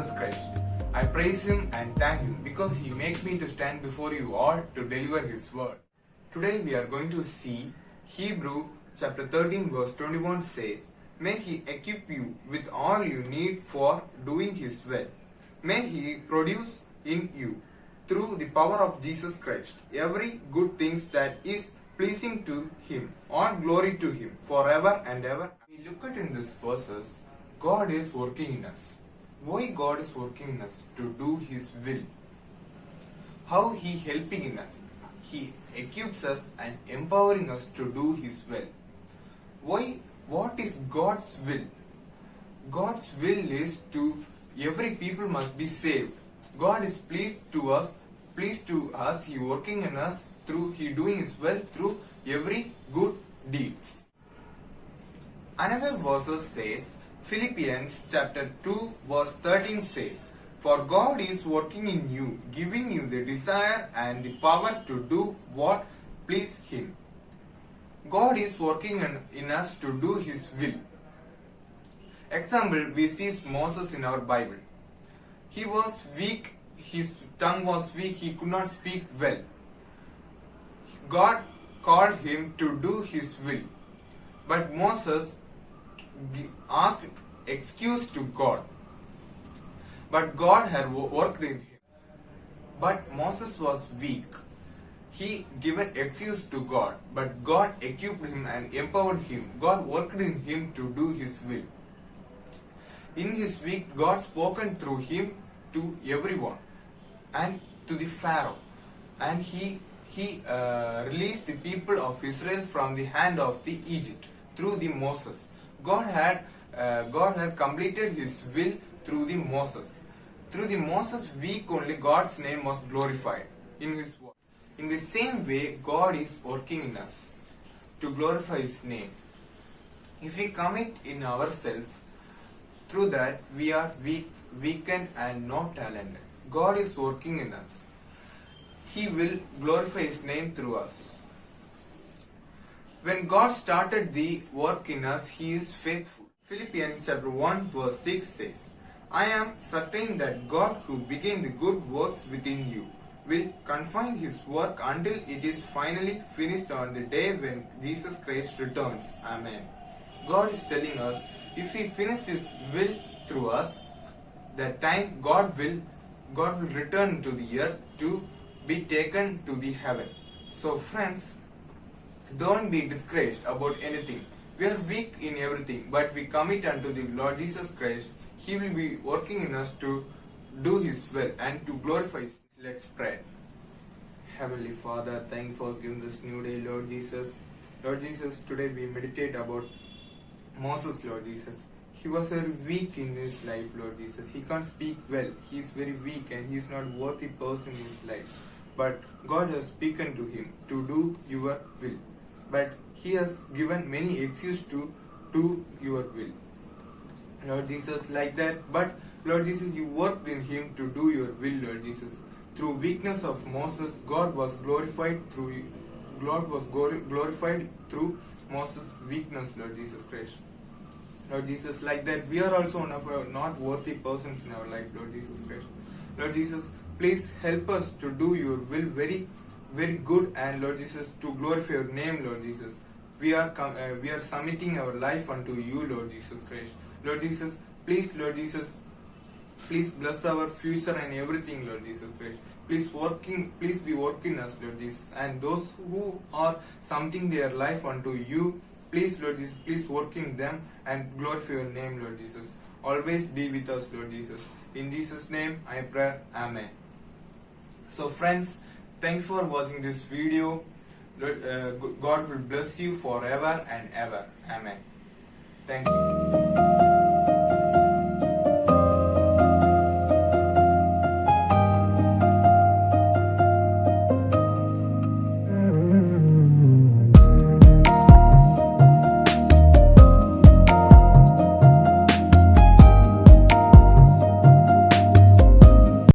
Jesus Christ. I praise Him and thank Him because He makes me to stand before you all to deliver His word. Today we are going to see Hebrew chapter 13 verse 21 says, May He equip you with all you need for doing His will. May He produce in you, through the power of Jesus Christ, every good things that is pleasing to Him. All glory to Him forever and ever. We look at in these verses, God is working in us. Why God is working in us? To do His will. How He helping in us? He equips us and empowering us to do His will. Why? What is God's will? God's will is to every people must be saved. God is pleased to us, He working in us through He doing His will through every good deeds. Another verse says, Philippians chapter 2 verse 13 says, For God is working in you, giving you the desire and the power to do what please Him. God is working in us to do His will. Example, we see Moses in our Bible. He was weak, his tongue was weak, he could not speak well. God called him to do His will. But Moses asked excuse to God. But God had worked in him. But Moses was weak. He given excuse to God, but God equipped him and empowered him. God worked in him to do His will. In his week, God spoken through him to everyone and to the Pharaoh, and he released the people of Israel from the hand of the Egypt through the Moses. God had completed His will through the Moses. Through the Moses week only God's name was glorified in His word. In the same way, God is working in us to glorify His name. If we commit in ourselves, through that we are weakened and not talented. God is working in us. He will glorify His name through us. When God started the work in us, He is faithful. Philippians chapter 1 verse 6 says, I am certain that God who began the good works within you will confine His work until it is finally finished on the day when Jesus Christ returns. Amen. God is telling us, if He finished His will through us, that time God will return to the earth to be taken to the heaven. So friends, don't be discouraged about anything. We are weak in everything, but we commit unto the Lord Jesus Christ. He will be working in us to do His will and to glorify His. Let's pray. Heavenly Father, thank you for giving this new day, Lord Jesus. Lord Jesus, today we meditate about Moses, Lord Jesus. He was very weak in his life, Lord Jesus. He can't speak well. He is very weak and he is not worthy person in his life. But God has spoken to him to do your will. But he has given many excuses to do your will. Lord Jesus, like that. But Lord Jesus, you worked in him to do your will, Lord Jesus. Through weakness of Moses, God was glorified through Moses' weakness, Lord Jesus Christ. Lord Jesus, like that, we are also one of our not worthy persons in our life, Lord Jesus Christ. Lord Jesus, please help us to do your will very, very good, and Lord Jesus, to glorify your name, Lord Jesus. We are submitting our life unto you, Lord Jesus Christ. Lord Jesus, please, Lord Jesus, please bless our future and everything, Lord Jesus Christ. Please be working us, Lord Jesus. And those who are submitting their life unto you, please, Lord Jesus, please work in them and glorify your name, Lord Jesus. Always be with us, Lord Jesus. In Jesus' name I pray, Amen. So friends, thanks for watching this video. Lord, God will bless you forever and ever. Amen. Thank you.